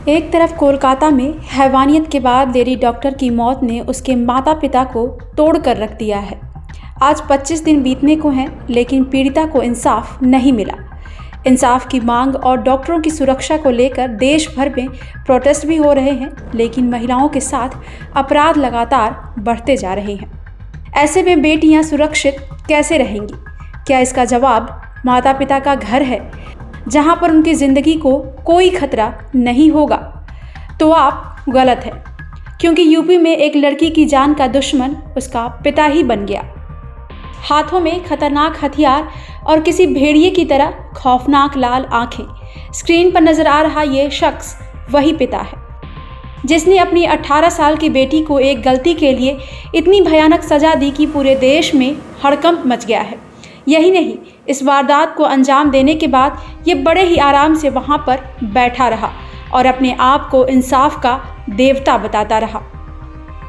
एक तरफ कोलकाता में हैवानियत के बाद लेडी डॉक्टर की मौत ने उसके माता पिता को तोड़ कर रख दिया है। आज 25 दिन बीतने को हैं, लेकिन पीड़िता को इंसाफ नहीं मिला। इंसाफ की मांग और डॉक्टरों की सुरक्षा को लेकर देश भर में प्रोटेस्ट भी हो रहे हैं, लेकिन महिलाओं के साथ अपराध लगातार बढ़ते जा रहे हैं। ऐसे में बेटियां सुरक्षित कैसे रहेंगी? क्या इसका जवाब माता पिता का घर है, जहां पर उनकी ज़िंदगी को कोई खतरा नहीं होगा? तो आप गलत हैं, क्योंकि यूपी में एक लड़की की जान का दुश्मन उसका पिता ही बन गया। हाथों में खतरनाक हथियार और किसी भेड़िए की तरह खौफनाक लाल आंखें। स्क्रीन पर नजर आ रहा ये शख्स वही पिता है जिसने अपनी 18 साल की बेटी को एक गलती के लिए इतनी भयानक सजा दी कि पूरे देश में हड़कंप मच गया है। यही नहीं, इस वारदात को अंजाम देने के बाद ये बड़े ही आराम से वहां पर बैठा रहा और अपने आप को इंसाफ का देवता बताता रहा।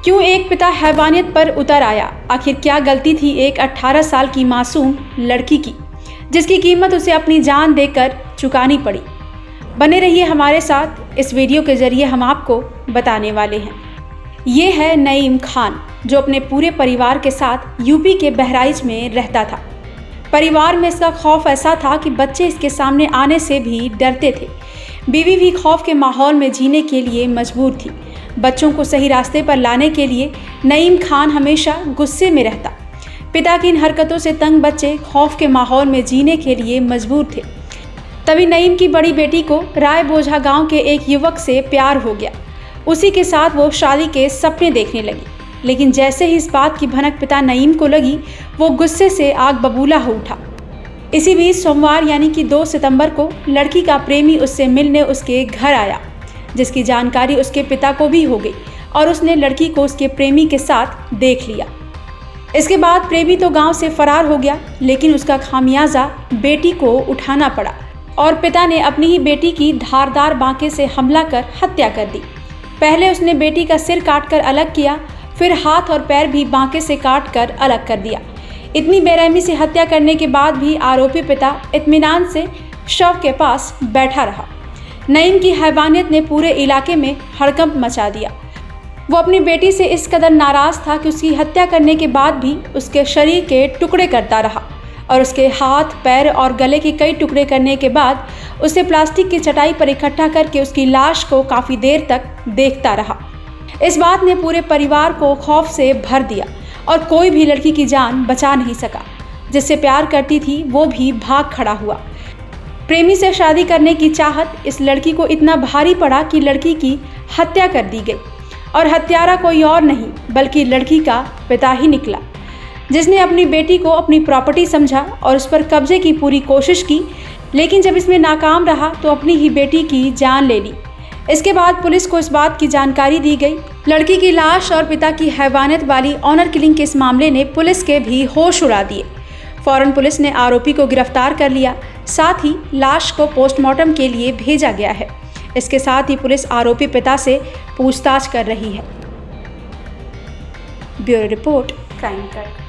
क्यों एक पिता हैवानियत पर उतर आया? आखिर क्या गलती थी एक 18 साल की मासूम लड़की की, जिसकी कीमत उसे अपनी जान देकर चुकानी पड़ी? बने रहिए हमारे साथ, इस वीडियो के जरिए हम आपको बताने वाले हैं। ये है नईम खान, जो अपने पूरे परिवार के साथ यूपी के बहराइच में रहता था। परिवार में इसका खौफ ऐसा था कि बच्चे इसके सामने आने से भी डरते थे। बीवी भी खौफ के माहौल में जीने के लिए मजबूर थी। बच्चों को सही रास्ते पर लाने के लिए नईम खान हमेशा गुस्से में रहता। पिता की इन हरकतों से तंग बच्चे खौफ के माहौल में जीने के लिए मजबूर थे। तभी नईम की बड़ी बेटी को राय बोझा गांव के एक युवक से प्यार हो गया। उसी के साथ वो शादी के सपने देखने लगी। लेकिन जैसे ही इस बात की भनक पिता नईम को लगी, वो गुस्से से आग बबूला हो उठा। इसी बीच सोमवार यानी कि 2 सितंबर को लड़की का प्रेमी उससे मिलने उसके घर आया, जिसकी जानकारी उसके पिता को भी हो गई और उसने लड़की को उसके प्रेमी के साथ देख लिया। इसके बाद प्रेमी तो गांव से फरार हो गया, लेकिन उसका खामियाजा बेटी को उठाना पड़ा और पिता ने अपनी ही बेटी की धारदार बांके से हमला कर हत्या कर दी। पहले उसने बेटी का सिर काटकर अलग किया, फिर हाथ और पैर भी बांके से काट कर अलग कर दिया। इतनी बेरहमी से हत्या करने के बाद भी आरोपी पिता इत्मीनान से शव के पास बैठा रहा। नईम की हैवानियत ने पूरे इलाके में हड़कंप मचा दिया। वो अपनी बेटी से इस कदर नाराज था कि उसकी हत्या करने के बाद भी उसके शरीर के टुकड़े करता रहा और उसके हाथ, पैर और गले के कई टुकड़े करने के बाद उसे प्लास्टिक की चटाई पर इकट्ठा करके उसकी लाश को काफ़ी देर तक देखता रहा। इस बात ने पूरे परिवार को खौफ से भर दिया और कोई भी लड़की की जान बचा नहीं सका। जिससे प्यार करती थी वो भी भाग खड़ा हुआ। प्रेमी से शादी करने की चाहत इस लड़की को इतना भारी पड़ा कि लड़की की हत्या कर दी गई और हत्यारा कोई और नहीं बल्कि लड़की का पिता ही निकला, जिसने अपनी बेटी को अपनी प्रॉपर्टी समझा और उस पर कब्जे की पूरी कोशिश की। लेकिन जब इसमें नाकाम रहा तो अपनी ही बेटी की जान ले ली। इसके बाद पुलिस को इस बात की जानकारी दी गई। लड़की की लाश और पिता की हैवानियत वाली ऑनर किलिंग के इस मामले ने पुलिस के भी होश उड़ा दिए। फौरन पुलिस ने आरोपी को गिरफ्तार कर लिया, साथ ही लाश को पोस्टमार्टम के लिए भेजा गया है। इसके साथ ही पुलिस आरोपी पिता से पूछताछ कर रही है। Bureau report, crime cut.